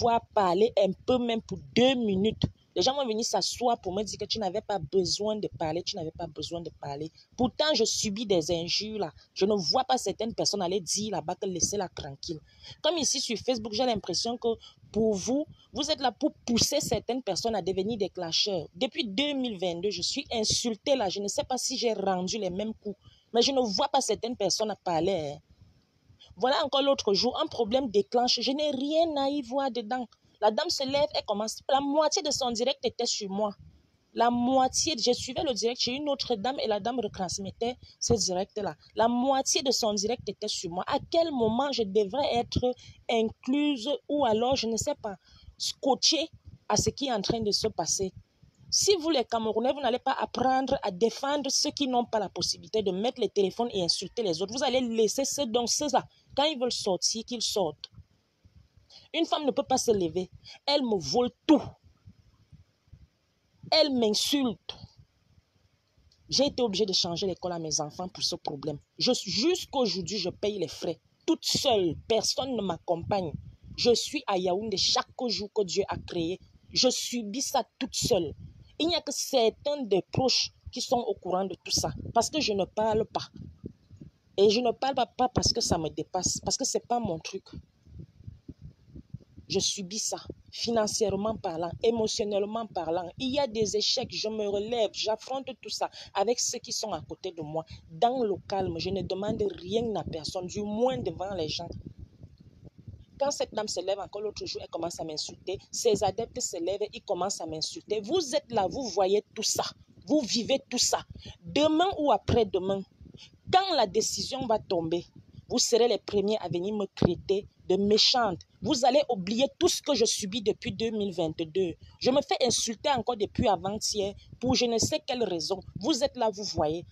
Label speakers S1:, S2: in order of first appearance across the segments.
S1: pouvoir parler un peu, même pour 2 minutes. Les gens vont venir s'asseoir pour me dire que tu n'avais pas besoin de parler, tu n'avais pas besoin de parler. Pourtant, je subis des injures là. Je ne vois pas certaines personnes aller dire là-bas que laissez-la tranquille. Comme ici sur Facebook, j'ai l'impression que pour vous, vous êtes là pour pousser certaines personnes à devenir des clasheurs. Depuis 2022, je suis insultée là. Je ne sais pas si j'ai rendu les mêmes coups. Mais je ne vois pas certaines personnes à parler. Voilà encore l'autre jour, un problème déclenche. Je n'ai rien à y voir dedans. La dame se lève et commence. La moitié de son direct était sur moi. La moitié, je suivais le direct chez une autre dame et la dame retransmettait ce direct-là. La moitié de son direct était sur moi. À quel moment je devrais être incluse ou alors, je ne sais pas, scotchée à ce qui est en train de se passer? Si vous, les Camerounais, vous n'allez pas apprendre à défendre ceux qui n'ont pas la possibilité de mettre les téléphones et insulter les autres, vous allez laisser ceux dont ceux-là, quand ils veulent sortir, qu'ils sortent. Une femme ne peut pas se lever. Elle me vole tout. Elle m'insulte. J'ai été obligée de changer l'école à mes enfants pour ce problème. Jusqu'aujourd'hui, je paye les frais. Toute seule, personne ne m'accompagne. Je suis à Yaoundé chaque jour que Dieu a créé. Je subis ça toute seule. Il n'y a que certains des proches qui sont au courant de tout ça. Parce que je ne parle pas. Et je ne parle pas parce que ça me dépasse. Parce que ce n'est pas mon truc. Je subis ça, financièrement parlant, émotionnellement parlant. Il y a des échecs, je me relève, j'affronte tout ça avec ceux qui sont à côté de moi. Dans le calme, je ne demande rien à personne, du moins devant les gens. Quand cette dame se lève encore l'autre jour, elle commence à m'insulter. Ses adeptes se lèvent, ils commencent à m'insulter. Vous êtes là, vous voyez tout ça. Vous vivez tout ça. Demain ou après-demain, quand la décision va tomber, vous serez les premiers à venir me traiter de méchante. Vous allez oublier tout ce que je subis depuis 2022. Je me fais insulter encore depuis avant-hier pour je ne sais quelle raison. Vous êtes là, vous voyez.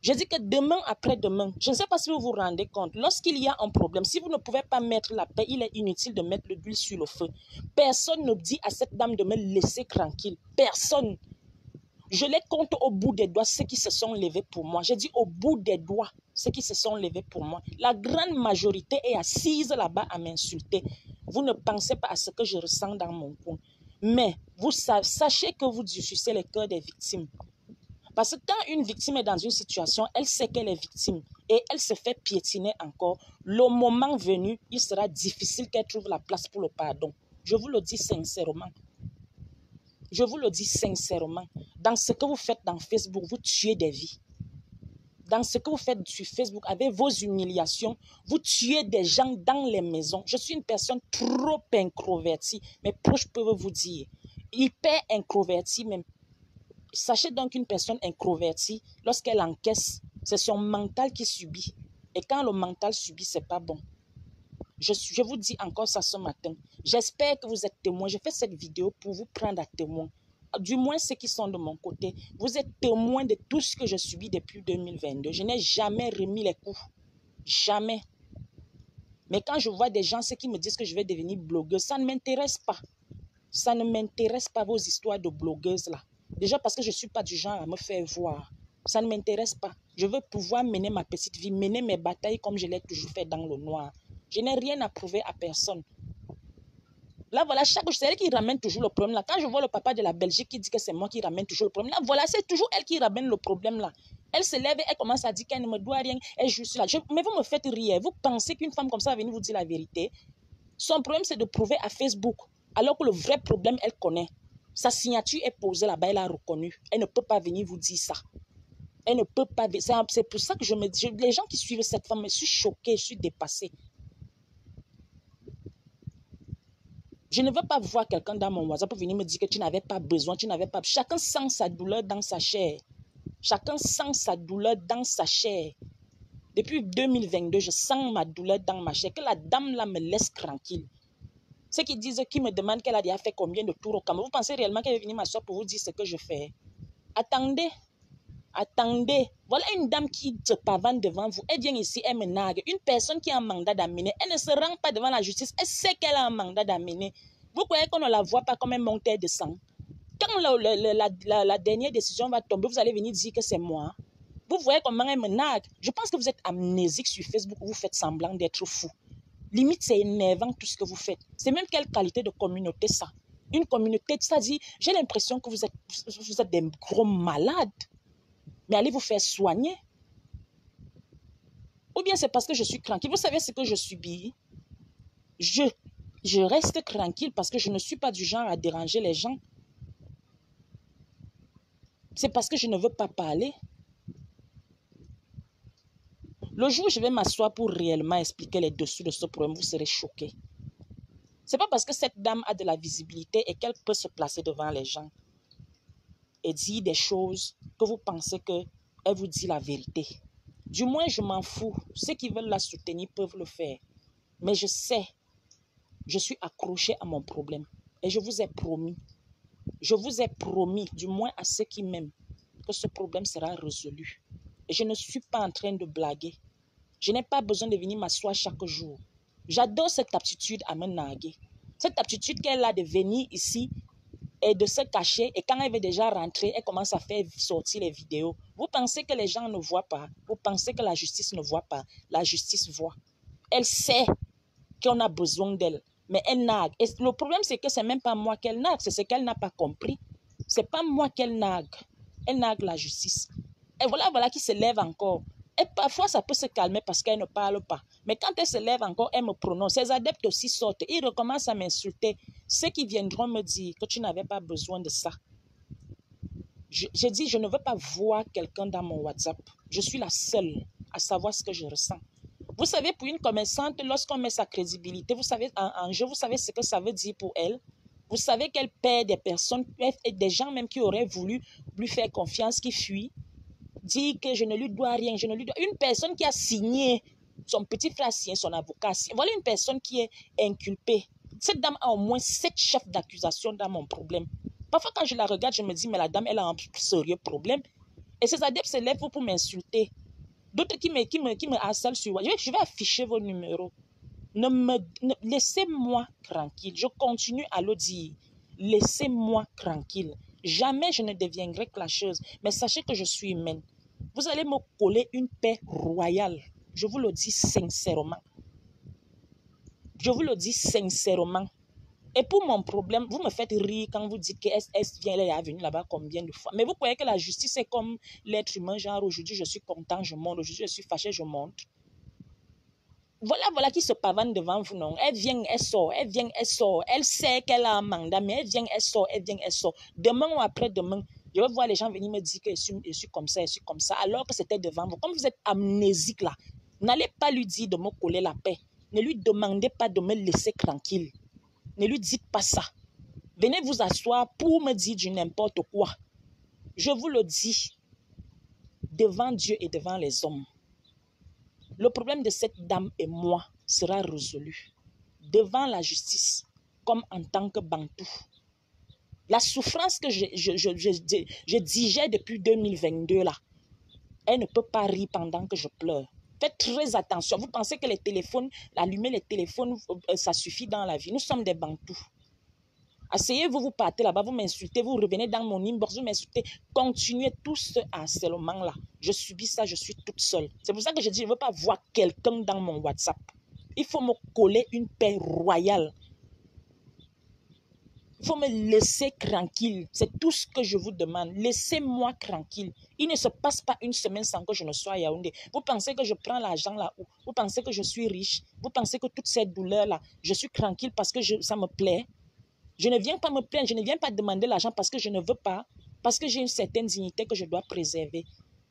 S1: Je dis que demain, après-demain, je ne sais pas si vous vous rendez compte, lorsqu'il y a un problème, si vous ne pouvez pas mettre la paix, il est inutile de mettre de l'huile sur le feu. Personne ne dit à cette dame de me laisser tranquille. Personne. Je les compte au bout des doigts, ceux qui se sont levés pour moi. J'ai dit au bout des doigts, ceux qui se sont levés pour moi. La grande majorité est assise là-bas à m'insulter. Vous ne pensez pas à ce que je ressens dans mon coin. Mais vous sachez que vous diffusez le cœur des victimes. Parce que quand une victime est dans une situation, elle sait qu'elle est victime et elle se fait piétiner encore. Le moment venu, il sera difficile qu'elle trouve la place pour le pardon. Je vous le dis sincèrement. Je vous le dis sincèrement. Dans ce que vous faites dans Facebook, vous tuez des vies. Dans ce que vous faites sur Facebook, avec vos humiliations, vous tuez des gens dans les maisons. Je suis une personne trop introvertie. Mes proches peuvent vous dire. Hyper introvertie même. Sachez donc qu'une personne introvertie, lorsqu'elle encaisse, c'est son mental qui subit. Et quand le mental subit, ce n'est pas bon. Je vous dis encore ça ce matin. J'espère que vous êtes témoins. Je fais cette vidéo pour vous prendre à témoin. Du moins ceux qui sont de mon côté. Vous êtes témoins de tout ce que je subis depuis 2022. Je n'ai jamais remis les coups. Jamais. Mais quand je vois des gens, ceux qui me disent que je vais devenir blogueuse, ça ne m'intéresse pas. Ça ne m'intéresse pas vos histoires de blogueuse là. Déjà parce que je ne suis pas du genre à me faire voir. Ça ne m'intéresse pas. Je veux pouvoir mener ma petite vie, mener mes batailles comme je l'ai toujours fait dans le noir. Je n'ai rien à prouver à personne. Là, voilà, chaque jour, c'est elle qui ramène toujours le problème là. Quand je vois le papa de la Belgique qui dit que c'est moi qui ramène toujours le problème là, voilà, c'est toujours elle qui ramène le problème là. Elle se lève et elle commence à dire qu'elle ne me doit rien. Et je suis là. Mais vous me faites rire. Vous pensez qu'une femme comme ça va venir vous dire la vérité? Son problème, c'est de prouver à Facebook. Alors que le vrai problème, elle connaît. Sa signature est posée là-bas, elle a reconnu. Elle ne peut pas venir vous dire ça. Elle ne peut pas. C'est pour ça que je me dis, les gens qui suivent cette femme, je suis choquée, je suis dépassée. Je ne veux pas voir quelqu'un dans mon WhatsApp pour venir me dire que tu n'avais pas besoin, tu n'avais pas... Chacun sent sa douleur dans sa chair. Chacun sent sa douleur dans sa chair. Depuis 2022, je sens ma douleur dans ma chair. Que la dame là me laisse tranquille. Ceux qui disent, qui me demandent qu'elle a déjà fait combien de tours au Cameroun, vous pensez réellement qu'elle est venue m'asseoir pour vous dire ce que je fais? Attendez. Attendez. Voilà une dame qui se pavane devant vous. Elle vient ici, elle me nargue. Une personne qui a un mandat d'amener, elle ne se rend pas devant la justice. Elle sait qu'elle a un mandat d'amener. Vous croyez qu'on ne la voit pas comme un monteur de sang? Quand la dernière décision va tomber, vous allez venir dire que c'est moi. Vous voyez comment elle me nargue. Je pense que vous êtes amnésique sur Facebook. Vous faites semblant d'être fou. Limite, c'est énervant tout ce que vous faites. C'est même quelle qualité de communauté ça? Une communauté, ça dit, j'ai l'impression que vous êtes des gros malades. Mais allez vous faire soigner. Ou bien c'est parce que je suis tranquille. Vous savez ce que je subis? Je reste tranquille parce que je ne suis pas du genre à déranger les gens. C'est parce que je ne veux pas parler. Le jour où je vais m'asseoir pour réellement expliquer les dessous de ce problème, vous serez choqués. Ce n'est pas parce que cette dame a de la visibilité et qu'elle peut se placer devant les gens et dire des choses que vous pensez qu'elle vous dit la vérité. Du moins, je m'en fous. Ceux qui veulent la soutenir peuvent le faire. Mais je sais, je suis accrochée à mon problème. Et je vous ai promis, du moins à ceux qui m'aiment, que ce problème sera résolu. Et je ne suis pas en train de blaguer. Je n'ai pas besoin de venir m'asseoir chaque jour. J'adore cette aptitude à me narguer. Cette aptitude qu'elle a de venir ici et de se cacher. Et quand elle veut déjà rentrer, elle commence à faire sortir les vidéos. Vous pensez que les gens ne voient pas? Vous pensez que la justice ne voit pas? La justice voit. Elle sait qu'on a besoin d'elle. Mais elle nargue. Et le problème, c'est que ce n'est même pas moi qu'elle nargue. C'est ce qu'elle n'a pas compris. Ce n'est pas moi qu'elle nargue. Elle nargue la justice. Et voilà qui se lève encore. Et parfois, ça peut se calmer parce qu'elle ne parle pas. Mais quand elle se lève encore, elle me prononce. Ses adeptes aussi sortent. Ils recommencent à m'insulter. Ceux qui viendront me dire que tu n'avais pas besoin de ça. J'ai dit, je ne veux pas voir quelqu'un dans mon WhatsApp. Je suis la seule à savoir ce que je ressens. Vous savez, pour une commerçante, lorsqu'on met sa crédibilité, vous savez, en jeu, vous savez ce que ça veut dire pour elle. Vous savez qu'elle perd des personnes, des gens même qui auraient voulu lui faire confiance, qui fuient. Dire que je ne lui dois rien, je ne lui dois... Une personne qui a signé, son petit frère a signé, son avocat a signé. Voilà une personne qui est inculpée. Cette dame a au moins 7 chefs d'accusation dans mon problème. Parfois, quand je la regarde, je me dis, mais la dame, elle a un sérieux problème. Et ses adeptes se lèvent pour m'insulter. D'autres qui me harcèlent sur... Je vais afficher vos numéros. Laissez-moi tranquille. Je continue à le dire. Laissez-moi tranquille. Jamais je ne deviendrai clasheuse. Mais sachez que je suis humaine. Vous allez me coller une paix royale. Je vous le dis sincèrement. Je vous le dis sincèrement. Et pour mon problème, vous me faites rire quand vous dites que elle est venue là-bas combien de fois. Mais vous croyez que la justice est comme l'être humain, genre aujourd'hui je suis content, je monte, aujourd'hui je suis fâché, je monte. Voilà qui se pavane devant vous, non. Elle vient, elle sort, elle vient, elle sort. Elle sait qu'elle a un mandat, mais elle vient, elle sort, elle vient, elle sort. Demain ou après-demain, je vais voir les gens venir me dire que je suis comme ça, je suis comme ça, alors que c'était devant vous. Comme vous êtes amnésique là, n'allez pas lui dire de me coller la paix. Ne lui demandez pas de me laisser tranquille. Ne lui dites pas ça. Venez vous asseoir pour me dire du n'importe quoi. Je vous le dis, devant Dieu et devant les hommes. Le problème de cette dame et moi sera résolu devant la justice, comme en tant que bantou. La souffrance que je digère depuis 2022 là, elle ne peut pas rire pendant que je pleure. Faites très attention. Vous pensez que les téléphones, allumer les téléphones, ça suffit dans la vie. Nous sommes des bantous. Asseyez-vous, vous partez là-bas, vous m'insultez, vous revenez dans mon inbox, vous m'insultez. Continuez tout ce harcèlement-là. Je subis ça, je suis toute seule. C'est pour ça que je dis, je ne veux pas voir quelqu'un dans mon WhatsApp. Il faut me coller une paix royale. Il faut me laisser tranquille. C'est tout ce que je vous demande. Laissez-moi tranquille. Il ne se passe pas une semaine sans que je ne sois à Yaoundé. Vous pensez que je prends l'argent là-haut? Vous pensez que je suis riche? Vous pensez que toutes ces douleurs-là, je suis tranquille parce que ça me plaît? Je ne viens pas me plaindre, je ne viens pas demander l'argent parce que je ne veux pas, parce que j'ai une certaine dignité que je dois préserver.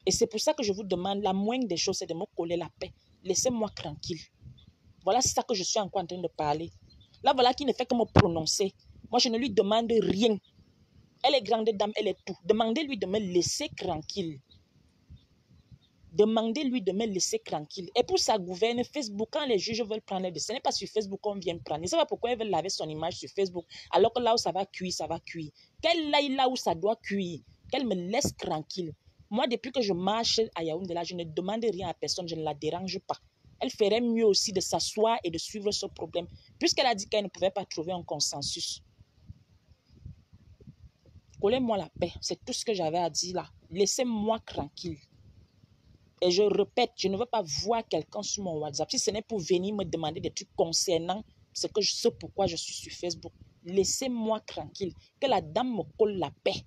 S1: Et c'est pour ça que je vous demande, la moindre des choses, c'est de me coller la paix. Laissez-moi tranquille. Voilà, c'est ça que je suis encore en train de parler. Là, voilà qui ne fait que me prononcer. Moi, je ne lui demande rien. Elle est grande dame, elle est tout. Demandez-lui de me laisser tranquille. Demandez-lui de me laisser tranquille. Et pour sa gouverne, Facebook, quand les juges veulent prendre les décisions, ce n'est pas sur Facebook qu'on vient prendre. Je ne sais pas pourquoi ils veulent laver son image sur Facebook, alors que là où ça va cuire, ça va cuire. Qu'elle aille là où ça doit cuire. Qu'elle me laisse tranquille. Moi, depuis que je marche à Yaoundé, là, je ne demande rien à personne, je ne la dérange pas. Elle ferait mieux aussi de s'asseoir et de suivre ce problème, puisqu'elle a dit qu'elle ne pouvait pas trouver un consensus. Collez-moi la paix, c'est tout ce que j'avais à dire là. Laissez-moi tranquille. Et je répète, je ne veux pas voir quelqu'un sur mon WhatsApp. Si ce n'est pour venir me demander des trucs concernant ce pourquoi je suis sur Facebook, laissez-moi tranquille. Que la dame me colle la paix.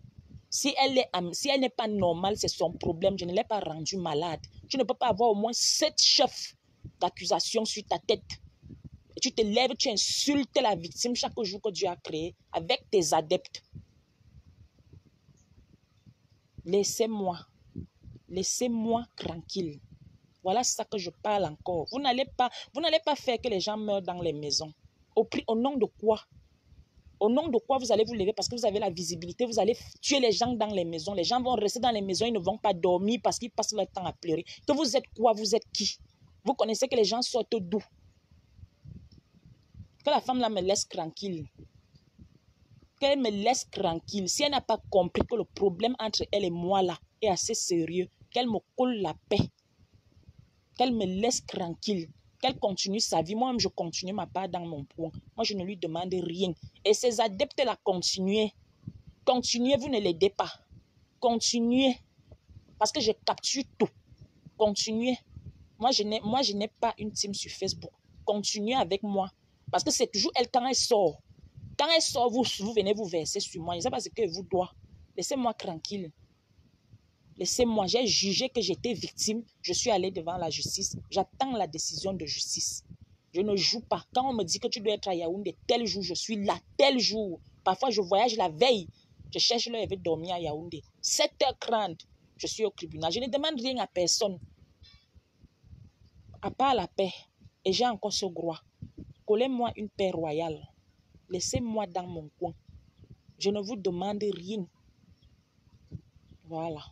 S1: Si elle n'est pas normale, c'est son problème. Je ne l'ai pas rendue malade. Tu ne peux pas avoir au moins 7 chefs d'accusation sur ta tête. Et tu te lèves, tu insultes la victime chaque jour que Dieu a créé avec tes adeptes. Laissez-moi tranquille. Voilà ça que je parle encore. Vous n'allez pas faire que les gens meurent dans les maisons. Au nom de quoi? Au nom de quoi vous allez vous lever parce que vous avez la visibilité, vous allez tuer les gens dans les maisons. Les gens vont rester dans les maisons, ils ne vont pas dormir parce qu'ils passent leur temps à pleurer. Que vous êtes quoi? Vous êtes qui? Vous connaissez que les gens sortent d'où? Que la femme là me laisse tranquille. Qu'elle me laisse tranquille. Si elle n'a pas compris que le problème entre elle et moi là est assez sérieux, qu'elle me colle la paix. Qu'elle me laisse tranquille. Qu'elle continue sa vie. Moi-même, je continue ma part dans mon point. Moi, je ne lui demande rien. Et ces adeptes-là, continuez. Continuez, vous ne l'aidez pas. Continuez. Parce que je capture tout. Continuez. Moi, je n'ai pas une team sur Facebook. Continuez avec moi. Parce que c'est toujours elle quand elle sort. Quand elle sort, vous venez vous verser sur moi. Je ne sais pas ce que vous doit. Laissez-moi tranquille. Laissez-moi, j'ai jugé que j'étais victime. Je suis allée devant la justice. J'attends la décision de justice. Je ne joue pas. Quand on me dit que tu dois être à Yaoundé, tel jour, je suis là, tel jour. Parfois, je voyage la veille. Je cherche là, je vais dormir à Yaoundé. 7h30, je suis au tribunal. Je ne demande rien à personne. À part la paix. Et j'ai encore ce droit. Collez-moi une paix royale. Laissez-moi dans mon coin. Je ne vous demande rien. Voilà.